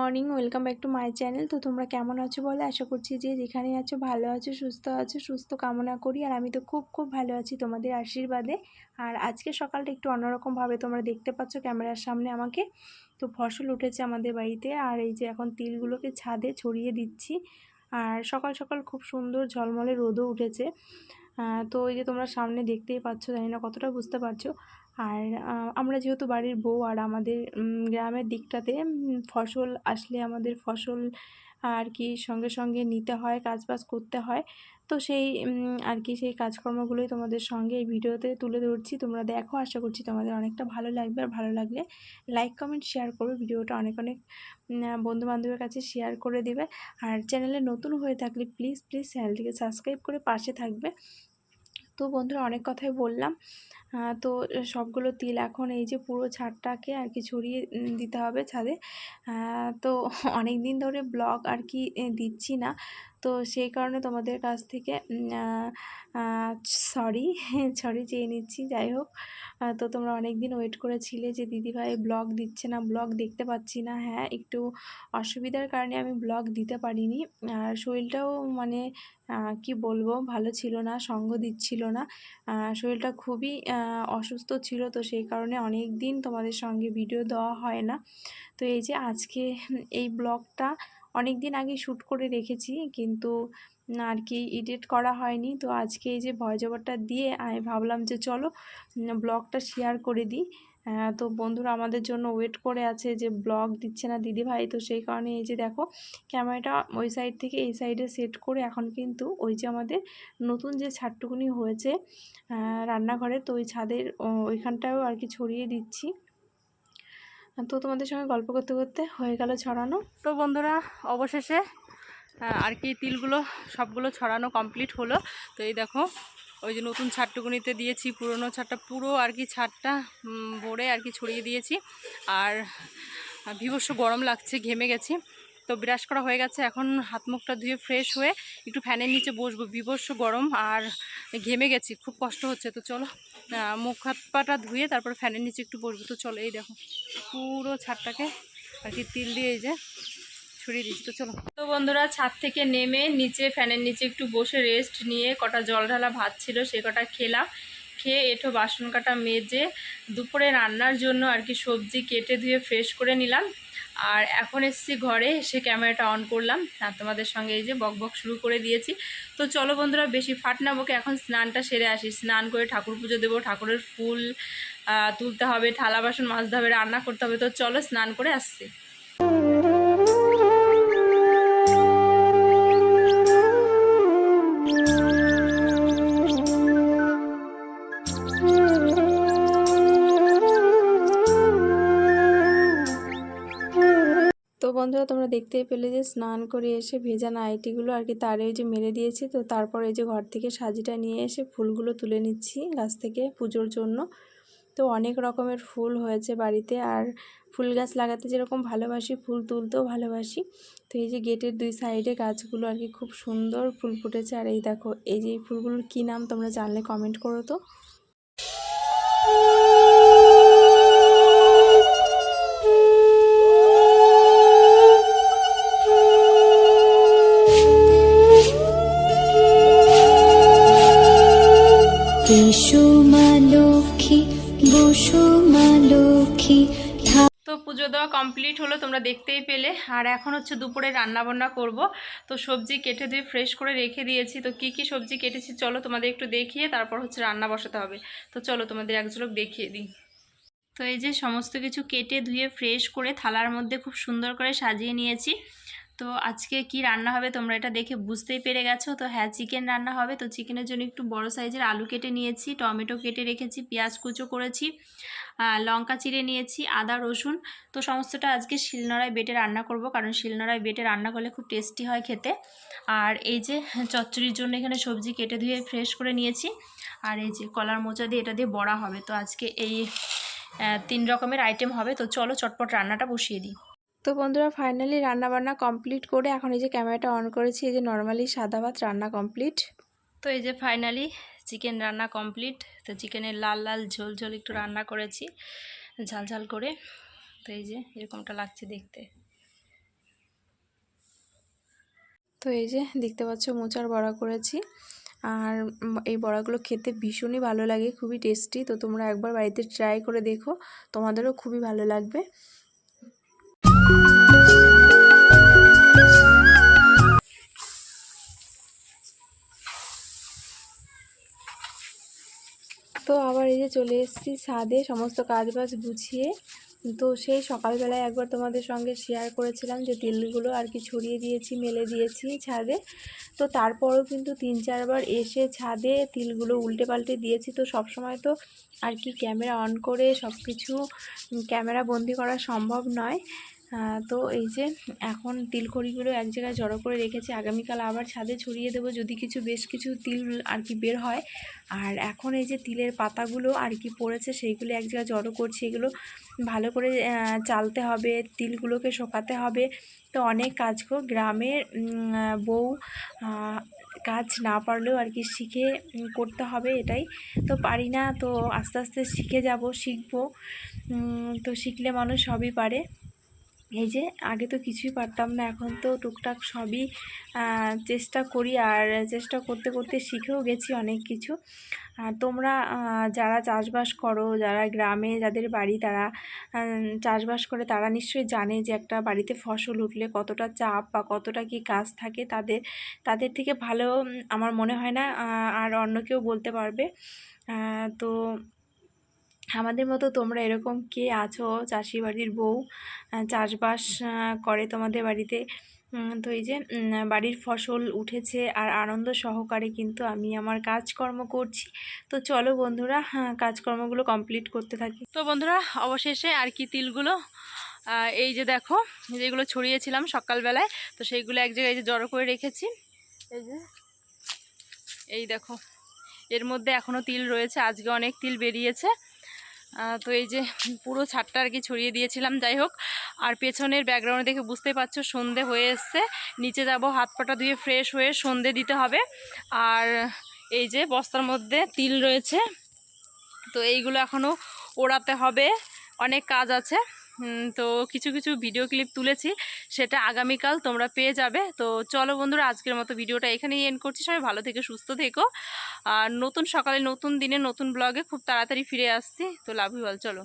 Morning, welcome back to my channel. তো তোমরা কেমন আছো বলে, আশা করছি যে যেখানে আছো ভালো আছো, সুস্থ কামনা করি। আর আমি তো খুব ভালো আছি তোমাদের আশীর্বাদে। আর আজকে সকালটা একটু অন্যরকমভাবে তোমরা দেখতে পাচ্ছ ক্যামেরার সামনে আমাকে। তো ফসল উঠেছে আমাদের বাড়িতে, আর এই যে এখন তিলগুলোকে ছাদে ছড়িয়ে দিচ্ছি। আর সকাল সকাল খুব সুন্দর ঝলমলে রোদও উঠেছে। তো এই যে তোমরা সামনে দেখতেই পাচ্ছ, জানি না কতটা বুঝতে পারছো। আর আমরা যেহেতু বাড়ির বউ, আর আমাদের গ্রামের দিকটাতে ফসল আসলে আমাদের ফসল আর কি সঙ্গে সঙ্গে নিতে হয়, কাজবাজ করতে হয়। তো সেই আর কি সেই কাজকর্মগুলোই তোমাদের সঙ্গে এই ভিডিওতে তুলে ধরছি। তোমরা দেখো, আশা করছি তোমাদের অনেকটা ভালো লাগবে। আর ভালো লাগলে লাইক কমেন্ট শেয়ার করবে, ভিডিওটা অনেক বন্ধুবান্ধবের কাছে শেয়ার করে দেবে। আর চ্যানেলে নতুন হয়ে থাকলে প্লিজ চ্যানেলটিকে সাবস্ক্রাইব করে পাশে থাকবে। তো বন্ধুরা, অনেক কথাই বললাম। তো সবগুলো তিল এখন এই যে পুরো ছাদটাকে আর কি ছড়িয়ে দিতে হবে ছাদে। তো অনেক দিন ধরে ব্লগ আর কি দিচ্ছি না, তো সেই কারণে তোমাদের কাছ থেকে সরি সরি চেয়ে নিচ্ছি। যাই হোক, তো তোমরা অনেক দিন ওয়েট করেছিলে যে দিদিভাই ব্লগ দিচ্ছে না, ব্লগ দেখতে পাচ্ছি না। হ্যাঁ, একটু অসুবিধার কারণে আমি ব্লগ দিতে পারিনি। আর শরীরটাও মানে কি বলবো, ভালো ছিল না, সঙ্গ দিচ্ছিল না। শরীরটা খুবই অসুস্থ ছিল, তো সেই কারণে অনেক দিন তোমাদের সঙ্গে ভিডিও দেওয়া হয় না। তো এই যে আজকে এই ব্লগটা অনেক দিন আগে শ্যুট করে রেখেছি, কিন্তু আর কি এডিট করা হয়নি। তো আজকে এই যে ভয়েস ওভারটা দিয়ে আমি ভাবলাম যে চলো ব্লগটা শেয়ার করে দিই। তো বন্ধুরা আমাদের জন্য ওয়েট করে আছে যে ব্লগ দিচ্ছে না দিদিভাই। তো সেই কারণে এই যে দেখো, ক্যামেরাটা ওই সাইড থেকে এই সাইডে সেট করে এখন কিন্তু ওই যে আমাদের নতুন যে ছাদটুকুনি হয়েছে রান্নাঘরে, তো ওই ছাদের ওইখানটাও আর কি ছড়িয়ে দিচ্ছি। তো তোমাদের সঙ্গে গল্প করতে করতে হয়ে গেল ছড়ানো। তো বন্ধুরা, অবশেষে আর কি তিলগুলো সবগুলো ছড়ানো কমপ্লিট হলো। তো এই দেখো, ওই যে নতুন ছাদটুকুনিতে দিয়েছি, পুরনো ছাদটা পুরো আর কি ছাদটা ভরে আর কি ছড়িয়ে দিয়েছি। আর বীভৎস গরম লাগছে, ঘেমে গেছি। তো ব্রাশ করা হয়ে গেছে, এখন হাত মুখটা ধুয়ে ফ্রেশ হয়ে একটু ফ্যানের নিচে বসবো। বীভৎস গরম আর ঘেমে গেছি, খুব কষ্ট হচ্ছে। তো চলো মুখ হাত পাটা ধুয়ে তারপরে ফ্যানের নিচে একটু বসবো। তো চলো, এই দেখো পুরো ছাদটাকে আর কি তিল দিয়ে এই যে ছড়িয়ে দিচ্ছি। তো চলো। তো বন্ধুরা, ছাদ থেকে নেমে নিচে ফ্যানের নিচে একটু বসে রেস্ট নিয়ে কটা জল ঢালা ভাত ছিল সে কটা খেলাম। খেয়ে এঁঠো বাসন কাটা মেজে দুপুরে রান্নার জন্য আর কি সবজি কেটে ধুয়ে ফ্রেশ করে নিলাম। আর এখন এসেছি ঘরে, এসে ক্যামেরাটা অন করলাম আর তোমাদের সঙ্গে এই যে বক শুরু করে দিয়েছি। তো চলো বন্ধুরা, বেশি ফাট না বকে এখন স্নানটা সেরে আসি। স্নান করে ঠাকুর পুজো দেবো, ঠাকুরের ফুল তুলতে হবে, থালা বাসন মাজতে হবে, রান্না করতে হবে। তো চলো স্নান করে আসছি। তো বন্ধুরা, তোমরা দেখতেই পেলে যে স্নান করে এসে ভেজা নাইটিগুলো আর কি তারে যে মেরে দিয়েছি। তো তারপরে এই যে ঘর থেকে সাজিটা নিয়ে এসে ফুলগুলো তুলে নিচ্ছি গাছ থেকে পুজোর জন্য। তো অনেক রকমের ফুল হয়েছে বাড়িতে, আর ফুল গাছ লাগাতে যেরকম ভালোবাসি, ফুল তুলতেও ভালোবাসি। তো এই যে গেটের দুই সাইডে গাছগুলো আর কি খুব সুন্দর ফুল ফুটেছে। আর এই দেখো, এই যে ফুলগুলোর কী নাম তোমরা জানলে কমেন্ট করো তো। তো পুজো দেওয়া কমপ্লিট হলো, তোমরা দেখতেই পেলে। আর এখন হচ্ছে দুপুরে রান্নাবান্না করব। তো সবজি কেটে দিয়ে ফ্রেশ করে রেখে দিয়েছি। তো কি কি সবজি কেটেছি চলো তোমাদের একটু দেখিয়ে তারপর হচ্ছে রান্না বসাতে হবে। তো চলো তোমাদের এক ঝলক দেখিয়ে দিই। তো এই যে সমস্ত কিছু কেটে ধুয়ে ফ্রেশ করে থালার মধ্যে খুব সুন্দর করে সাজিয়ে নিয়েছি। তো আজকে কি রান্না হবে তোমরা এটা দেখে বুঝতেই পেরে গেছো। তো হ্যাঁ, চিকেন রান্না হবে। তো চিকেনের জন্য একটু বড় সাইজের আলু কেটে নিয়েছি, টমেটো কেটে রেখেছি, পেঁয়াজ কুচো করেছি, লঙ্কা চিড়ে নিয়েছি, আদা রসুন। তো সমস্তটা আজকে শিলনোড়ায় বেটে রান্না করব, কারণ শিলনোড়ায় বেটে রান্না করলে খুব টেস্টি হয় খেতে। আর এই যে চচ্চড়ির জন্য এখানে সবজি কেটে ধুয়ে ফ্রেশ করে নিয়েছি। আর এই যে কলার মোচা দিয়ে এটা দিয়ে বড়া হবে। তো আজকে এই 3 রকমের আইটেম হবে। তো চলো চটপট রান্নাটা বসিয়ে দিই। তো বন্ধুরা, ফাইনালি রান্নাবান্না কমপ্লিট করে এখন এই যে ক্যামেরাটা অন করেছি, এই যে নর্মালি সাদা ভাত রান্না কমপ্লিট। তো এই যে ফাইনালি চিকেন রান্না কমপ্লিট। তো চিকেনের লাল লাল ঝোল ঝোল একটু রান্না করেছি ঝাল ঝাল করে। তো এই যে এরকমটা লাগছে দেখতে। তো এই যে দেখতে পাচ্ছ মোচার বড়া করেছি। আর এই বড়াগুলো খেতে ভীষণই ভালো লাগে, খুবই টেস্টি। তো তোমরা একবার বাড়িতে ট্রাই করে দেখো, তোমাদেরও খুবই ভালো লাগবে। তো আবার এই যে চলে এসেছি ছাদে সমস্ত কাজবাজ গুছিয়ে। তো সেই সকালবেলায় একবার তোমাদের সঙ্গে শেয়ার করেছিলাম যে তিলগুলো আর কি ছড়িয়ে দিয়েছি, মেলে দিয়েছি ছাদে। তো তারপরেও কিন্তু 3-4 বার এসে ছাদে তিলগুলো উল্টে পাল্টে দিয়েছি। তো সব সময় তো আর কি ক্যামেরা অন করে সব কিছু ক্যামেরা বন্দি করা সম্ভব নয়। তো এই যে এখন তিলখড়িগুলো এক জায়গায় জড়ো করে রেখেছি, আগামীকাল আবার ছাদে ছড়িয়ে দেবো যদি কিছু বেশ কিছু তিল আর কি বের হয়। আর এখন এই যে তিলের পাতাগুলো আর কি পড়েছে সেইগুলো এক জায়গায় জড়ো করছি, এগুলো ভালো করে চালতে হবে, তিলগুলোকে শোকাতে হবে। তো অনেক কাজ গো, গ্রামের বউ কাজ না পারলেও আর কি শিখে করতে হবে, এটাই তো পারি না। তো আস্তে আস্তে শিখে যাব, শিখবো। তো শিখলে মানুষ সবই পারে। এই যে আগে তো কিছুই পারতাম না, এখন তো টুকটাক সবই চেষ্টা করি, আর চেষ্টা করতে করতে শিখেও গেছি অনেক কিছু। আর তোমরা যারা চাষবাস করো, যারা গ্রামে যাদের বাড়ি তারা চাষবাস করে, তারা নিশ্চয়ই জানে যে একটা বাড়িতে ফসল উঠলে কতটা চাপ বা কতটা কি কাজ থাকে। তাদের থেকে ভালো আমার মনে হয় না আর অন্য কেউ বলতে পারবে। তো আমাদের মতো তোমরা এরকম কে আছো চাষি বাড়ির বউ, চাষবাস করে তোমাদের বাড়িতে? তো এই যে বাড়ির ফসল উঠেছে আর আনন্দ সহকারে কিন্তু আমি আমার কাজকর্ম করছি। তো চলো বন্ধুরা, কাজকর্মগুলো কমপ্লিট করতে থাকি। তো বন্ধুরা অবশেষে আর কি তিলগুলো এই যে দেখো যেগুলো ছড়িয়েছিলাম সকালবেলায়, তো সেইগুলো এক জায়গায় যে জড়ো করে রেখেছি। এই যে এই দেখো এর মধ্যে এখনও তিল রয়েছে, আজকে অনেক তিল বেরিয়েছে। তো এই যে পুরো ছাদটা আর কি ছড়িয়ে দিয়েছিলাম। যাই হোক, আর পেছনের ব্যাকগ্রাউন্ডে দেখে বুঝতে পারছো সন্ধে হয়ে এসছে। নিচে যাব হাত পাটা ধুয়ে ফ্রেশ হয়ে সন্ধে দিতে হবে। আর এই যে বস্তার মধ্যে তিল রয়েছে, তো এইগুলো এখনও ওড়াতে হবে, অনেক কাজ আছে। তো কিছু কিছু ভিডিও ক্লিপ তুলেছি, সেটা আগামীকাল তোমরা পেয়ে যাবে। তো চলো বন্ধুরা, আজকের মতো ভিডিওটা এখানেই এন্ড করছি। সবাই ভালো থেকে সুস্থ থেকো। আর নতুন সকালে নতুন দিনে নতুন ব্লগে খুব তাড়াতাড়ি ফিরে আসছি। তো লাভ ইউ অল, চলো।